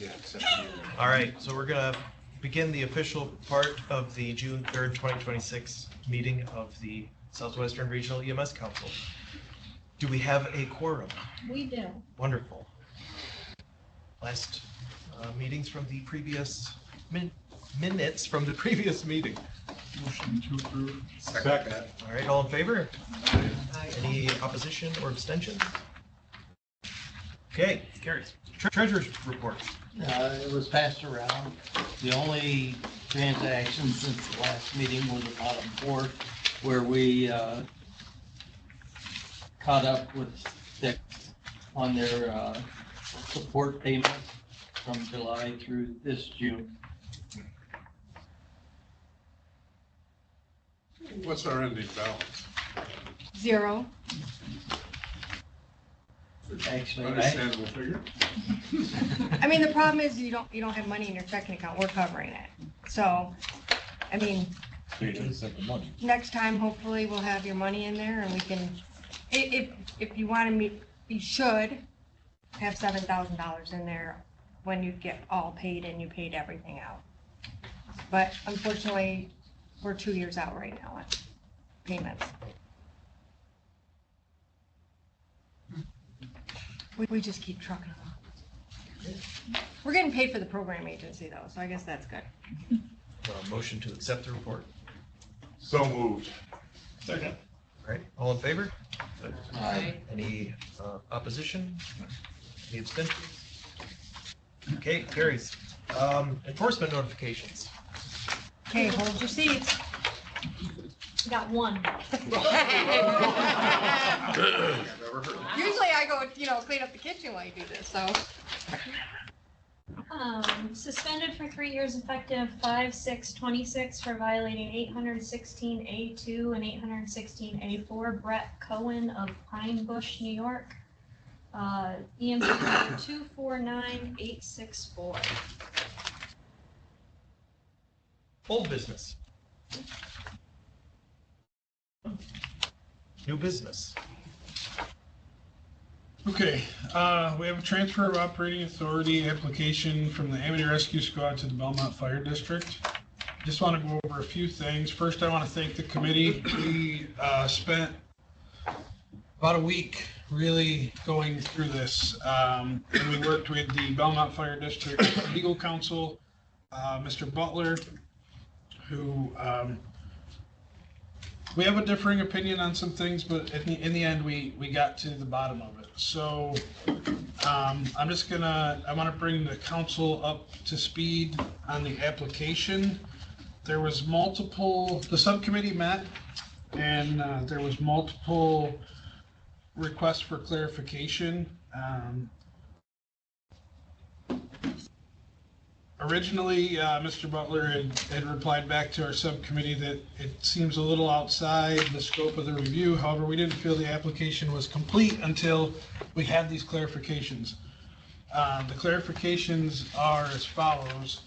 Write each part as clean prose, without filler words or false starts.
Yeah, All right, so we're gonna begin the official part of the June 3rd, 2026 meeting of the Southwestern Regional EMS Council. Do we have a quorum? We do. Wonderful. Last meetings from the previous minutes from the previous meeting. Motion to approve. Second. All right, all in favor? Any opposition or abstention? Okay, carries. Treasurer's report. It was passed around. The only transaction since the last meeting was the bottom four, where we caught up with Stick on their support payments from July through this June. What's our ending balance? 0. Actually, Understandable figure. I mean, the problem is you don't have money in your checking account. We're covering it. So, I mean, next time hopefully we'll have your money in there and we can, if you want to meet, you should have $7,000 in there when you get all paid and you paid everything out. But unfortunately, we're 2 years out right now on payments. We just keep trucking along. We're getting paid for the program agency though, so I guess that's good. Motion to accept the report. So moved. Second. All right, all in favor? Aye. Any opposition? Any abstentions? Okay, carries. Enforcement notifications. Okay, hold your seats. Got one. Usually I go, clean up the kitchen while you do this, so. Suspended for 3 years effective 5/6/26 for violating 816A2 and 816A4. Brett Cohen of Pine Bush, New York. EMC number 249864. Old business. New business. Okay, we have a transfer of operating authority application from the Amity Rescue Squad to the Belmont Fire District. Just want to go over a few things. First, I want to thank the committee. We spent about a week really going through this. And we worked with the Belmont Fire District Legal Counsel, Mr. Butler, who we have a differing opinion on some things, but in the end, we got to the bottom of it. So I want to bring the council up to speed on the application. There was the subcommittee met, and there was multiple requests for clarification. Originally, Mr. Butler had replied back to our subcommittee that it seems a little outside the scope of the review. However, we didn't feel the application was complete until we had these clarifications. The clarifications are as follows.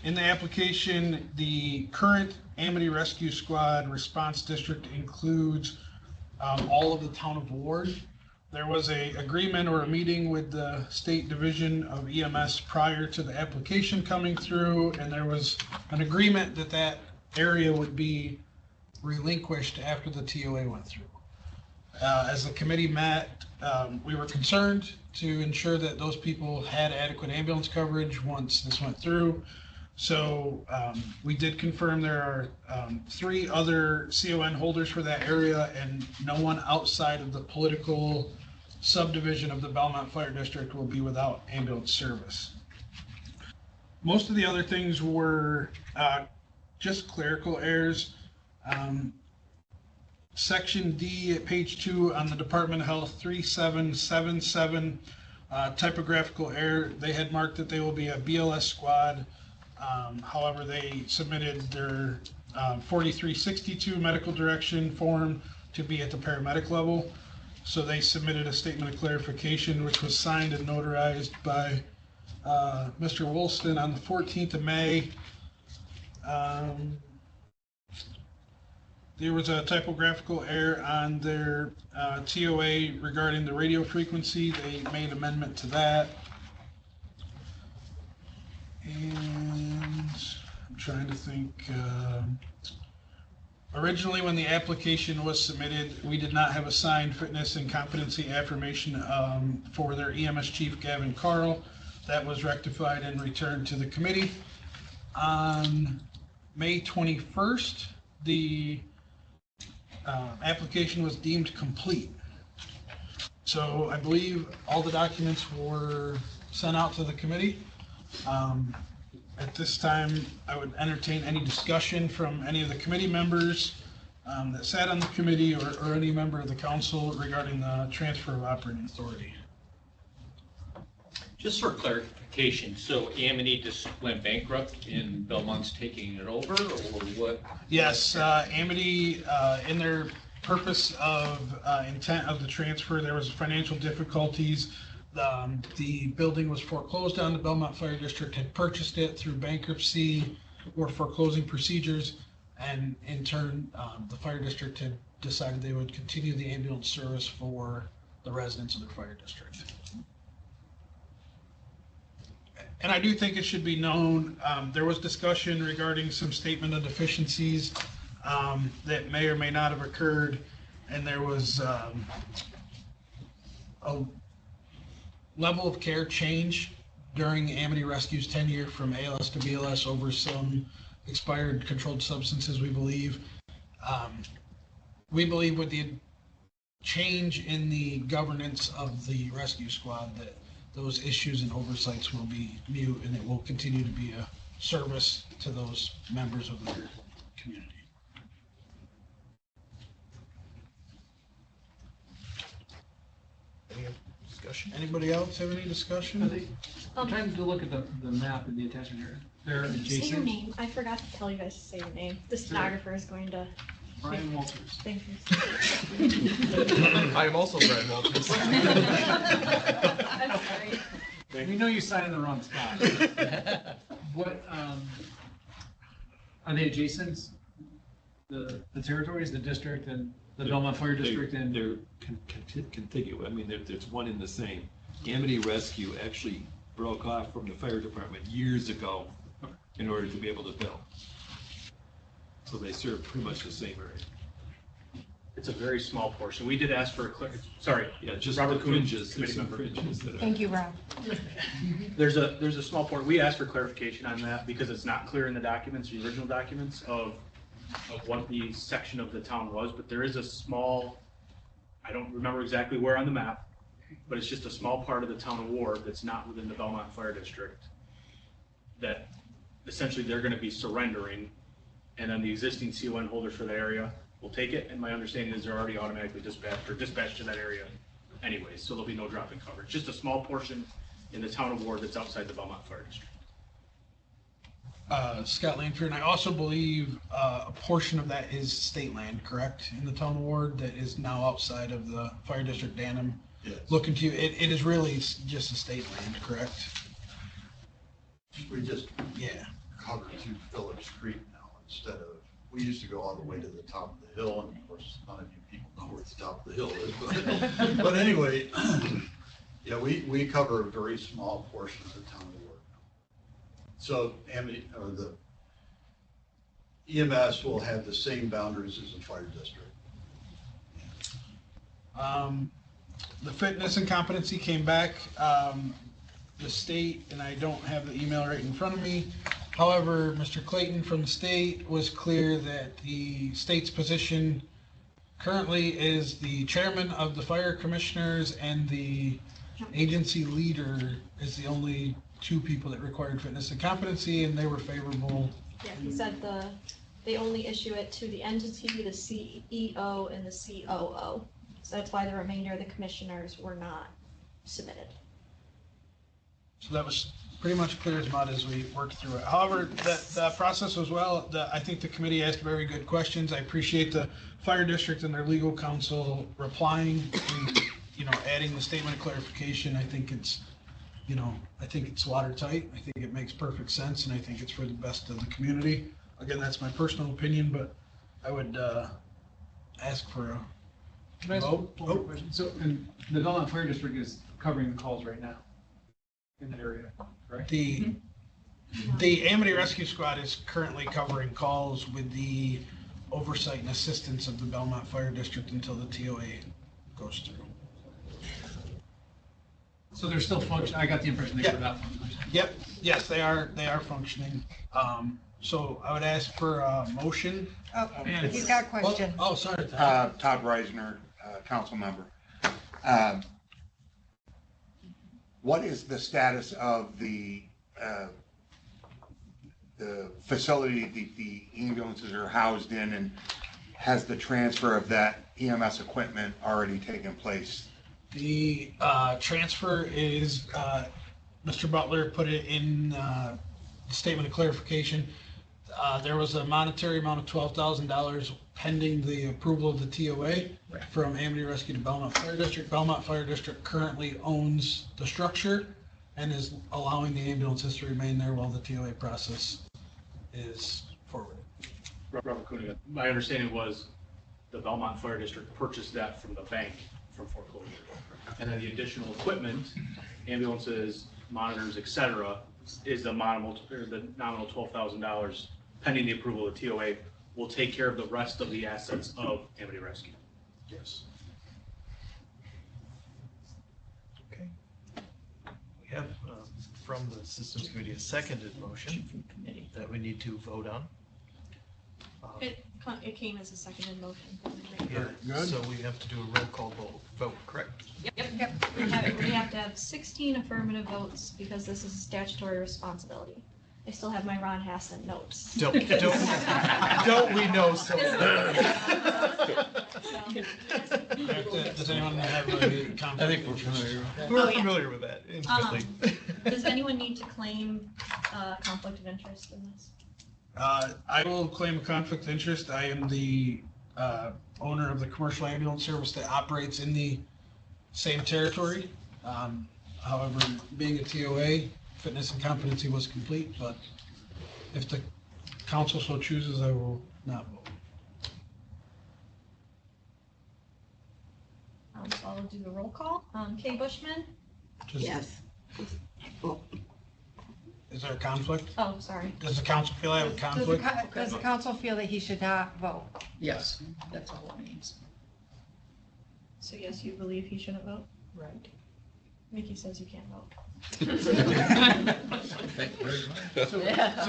In the application, the current Amity Rescue Squad response district includes all of the town of Ward. There was an agreement or a meeting with the State Division of EMS prior to the application coming through, and there was an agreement that that area would be relinquished after the TOA went through. As the committee met, we were concerned to ensure that those people had adequate ambulance coverage once this went through. So we did confirm there are 3 other CON holders for that area and no one outside of the political subdivision of the Belmont Fire District will be without ambulance service. Most of the other things were just clerical errors. Section D at page 2 on the Department of Health 3777, typographical error. They had marked that they will be a BLS squad. However, they submitted their 4362 medical direction form to be at the paramedic level. So they submitted a statement of clarification, which was signed and notarized by Mr. Woolston on the 14th of May. There was a typographical error on their TOA regarding the radio frequency. They made amendment to that. trying to think. Originally, when the application was submitted, we did not have a signed fitness and competency affirmation for their EMS chief, Gavin Carl. That was rectified and returned to the committee. On May 21st, the application was deemed complete. So I believe all the documents were sent out to the committee. At this time, I would entertain any discussion from any of the committee members that sat on the committee or any member of the council regarding the transfer of operating authority. Just for clarification, so Amity just went bankrupt and Belmont's taking it over, or what? Yes, Amity, in their purpose of intent of the transfer, there was financial difficulties. The building was foreclosed on. The Belmont Fire District had purchased it through bankruptcy or foreclosing procedures, and in turn, the fire district had decided they would continue the ambulance service for the residents of their fire district. And I do think it should be known, there was discussion regarding some statement of deficiencies that may or may not have occurred, and there was a level of care change during Amity Rescue's tenure from ALS to BLS over some expired controlled substances, we believe. We believe with the change in the governance of the rescue squad that those issues and oversights will be mute, and it will continue to be a service to those members of their community. Any discussion? Anybody else have any discussion? I'm trying to look at the map in the attachment here. They're Say your adjacent. name. I forgot to tell you guys to say your name. The stenographer is going to. Brian Walters. Thank you. I am also Brian Walters. I'm sorry. We know you signed in the wrong spot. What, are they adjacent? The territories, the district and the Belmont Fire District and? They're contiguous. I mean, there's one in the same. Amity Rescue actually broke off from the fire department years ago in order to be able to bill. So they serve pretty much the same area. It's a very small portion. We did ask for a sorry. Yeah, just Robert the Kuhn, fringes, committee there's some member. fringes that are. Thank you, Rob. There's a small part, we asked for clarification on that because it's not clear in the documents, the original documents of what the section of the town was, but there is a small, I don't remember exactly where on the map, but it's just a small part of the town of Ward that's not within the Belmont Fire District that essentially they're gonna be surrendering, and then the existing CON holders for the area will take it, and my understanding is they're already automatically dispatched to that area anyways, so there'll be no drop in coverage. Just a small portion in the town of Ward that's outside the Belmont Fire District. Scott Lanford, and I also believe a portion of that is state land, correct? In the town of Ward that is now outside of the fire district, Danham. Yes. Looking to, it is really just a state land, correct? We just Yeah. cover to Phillips Creek now instead of, we used to go all the way to the top of the hill, and of course, none of you people know where the top of the hill is, but anyway, yeah, we cover a very small portion of the town of Ward. So Amity, or the EMS will have the same boundaries as the fire district. The fitness and competency came back. The state, and I don't have the email right in front of me. However, Mr. Clayton from the state was clear that the state's position currently is the chairman of the fire commissioners and the agency leader is the only two people that required fitness and competency, and they were favorable. Yeah, he said they only issue it to the entity, the CEO and the COO. So that's why the remainder of the commissioners were not submitted. So that was pretty much clear as mud as we worked through it. However, that process was well. I think the committee asked very good questions. I appreciate the fire district and their legal counsel replying and, adding the statement of clarification. I think it's watertight. I think it makes perfect sense, and I think it's for the best of the community. Again, that's my personal opinion, but I would ask for a Can I ask one more question? So, and the Belmont Fire District is covering the calls right now in that area, correct? The Amity Rescue Squad is currently covering calls with the oversight and assistance of the Belmont Fire District until the TOA goes through. So they're still functioning, I got the impression they were not functioning. Yep, yes, they are functioning. So I would ask for a motion. Oh, Man, he's got a question. Oh, sorry, Todd. Todd Reisner, council member. What is the status of the facility the ambulances are housed in, and has the transfer of that EMS equipment already taken place? The transfer is, Mr. Butler put it in the statement of clarification. There was a monetary amount of $12,000 pending the approval of the TOA from Amity Rescue to Belmont Fire District. Belmont Fire District currently owns the structure and is allowing the ambulances to remain there while the TOA process is forwarded. Robert Cunningham, my understanding was the Belmont Fire District purchased that from the bank from foreclosure. And then the additional equipment, ambulances, monitors, et cetera, is the nominal $12,000 pending the approval of the TOA, will take care of the rest of the assets of Amity Rescue. Yes. Okay. We have from the Systems Committee a seconded motion that we need to vote on. It came as a seconded motion. Yeah, so we have to do a roll call vote, correct? Yep. We have to have 16 affirmative votes because this is a statutory responsibility. I still have my Ron Hassan notes. Don't we know so? Does anyone have a comment? I think we're familiar. We're familiar with that intimately. Does anyone need to claim conflict of interest in this? I will claim a conflict of interest. I am the owner of the commercial ambulance service that operates in the same territory. However, being a TOA, fitness and competency was complete, but if the council so chooses, I will not vote. So I'll do the roll call. Kay Bushman? Yes. Is there a conflict? Oh, sorry. Does the council feel I have a conflict? Does the council feel that he should not vote? Yes, that's all it means. So yes, you believe he shouldn't vote? Right. Mickey says you can't vote. So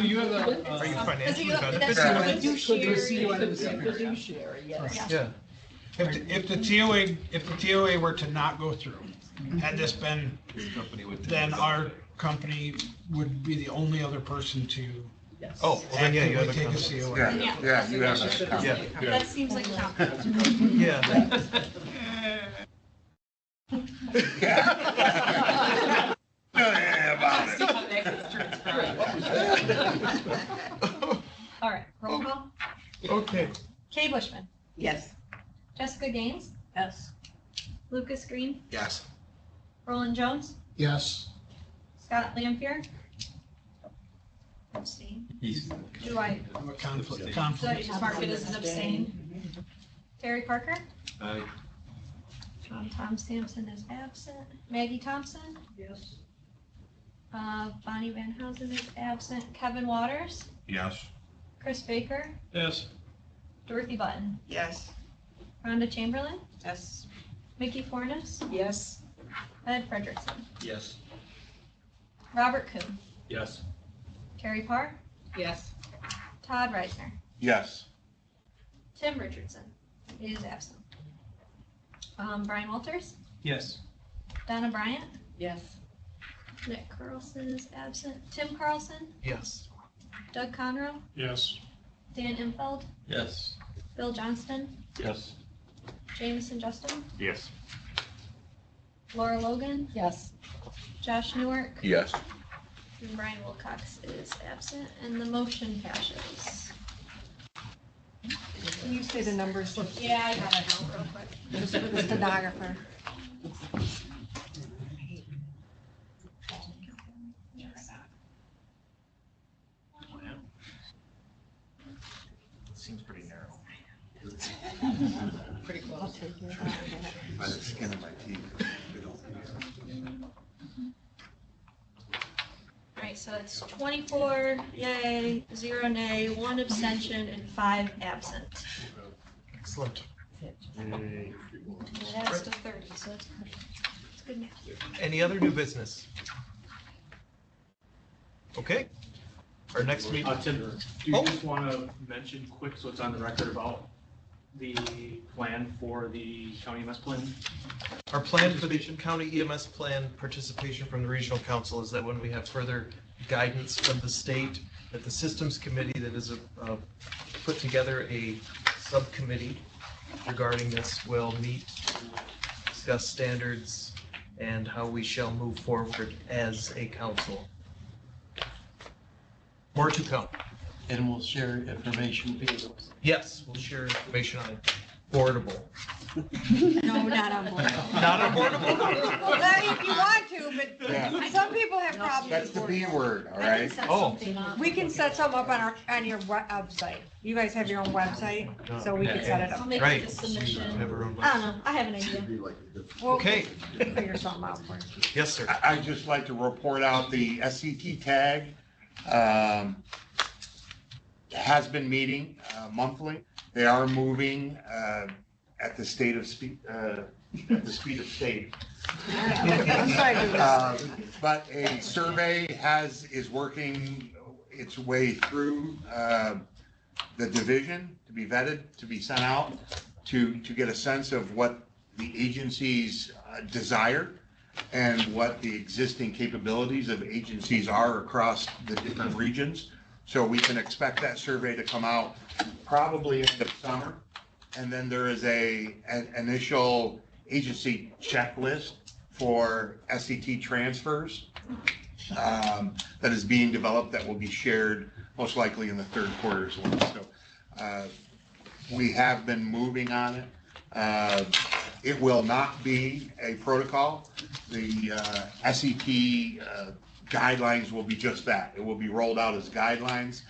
you have a. Are you That's financially a- benefited? that's a Fiduciary, yes. Yeah. If the TOA were to not go through, had this been, Your company would. then our company would be the only other person to Yes. Oh, well then, yeah, you have actively a take a conflict. COA. Yeah, you have a conflict. Yeah. That seems like a conflict. Yeah. All right, roll call. Okay. Kay Bushman, Yes. Jessica Gaines, Yes. Lucas Green, Yes. Roland Jones, Yes. Scott Lampier. Abstain. Do I, I'm a conflict. do I Conflict. just mark it as an abstain? Terry Parker, Aye. Tom Sampson is absent. Maggie Thompson, Yes. Bonnie Van Housen is absent. Kevin Waters, Yes. Chris Baker, Yes. Dorothy Button, Yes. Rhonda Chamberlain, Yes. Mickey Fornes, Yes. Ed Frederickson, Yes. Robert Kuhn, Yes. Carrie Parr, Yes. Todd Reisner, Yes. Tim Richardson is absent. Brian Walters, Yes. Donna Bryant, Yes. Nick Carlson is absent. Tim Carlson, Yes. Doug Conroe, Yes. Dan Infeld, Yes. Bill Johnston, Yes. Jameson Justin, Yes. Laura Logan, Yes. Josh Newark, Yes. and Brian Wilcox is absent, and the motion passes. Can you say the numbers Yeah, I got it out real quick. just for the stenographer? Seems pretty narrow. Pretty I'll close. take it. By the skin of my teeth. All right, so it's 24 yay, 0 nay, 1 abstention, and 5 absent. Excellent. And that adds to 30, so that's perfect. It's good math. Any other new business? Okay. Our next meeting. Tim, do you just want to mention quick, so it's on the record, about the plan for the county EMS plan? Our plan for the county EMS plan participation from the regional council is that when we have further guidance from the state, that the systems committee that is put together a subcommittee regarding this will meet, discuss standards and how we shall move forward as a council. More to come. And we'll share information via those. Yes, we'll share information on boardable. No, not on board. Not on boardable? Well, that if you want to, but Yeah. some people have problems That's with the B board. word, all I can right? set Oh. something up. We can set some up on your website. You guys have your own website, so we can set it I'll up. make Right. it a submission. Have our own I don't know, I have an idea. Be like the different- We'll Okay, figure something out for you. yes, sir. I'd just like to report out the SCT tag has been meeting monthly. They are moving at the speed of state. I'm sorry to do this. But a survey is working its way through the division to be vetted, to be sent out, to get a sense of what the agencies desire and what the existing capabilities of agencies are across the different regions. So we can expect that survey to come out probably in the summer. And then there is an initial agency checklist for SCT transfers that is being developed that will be shared most likely in the third quarter as well. So we have been moving on it. It will not be a protocol. The SCT guidelines will be just that. It will be rolled out as guidelines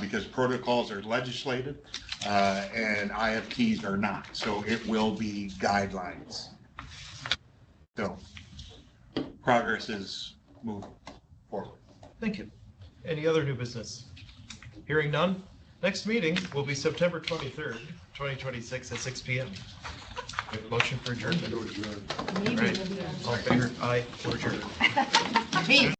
because protocols are legislated and IFTs are not. So it will be guidelines. So progress is moving forward. Thank you. Any other new business? Hearing none. Next meeting will be September 23rd, 2026 at 6 PM. We have a motion for adjournment. Maybe Right. we'll be on. All in favor? Aye. We're adjourned. Me.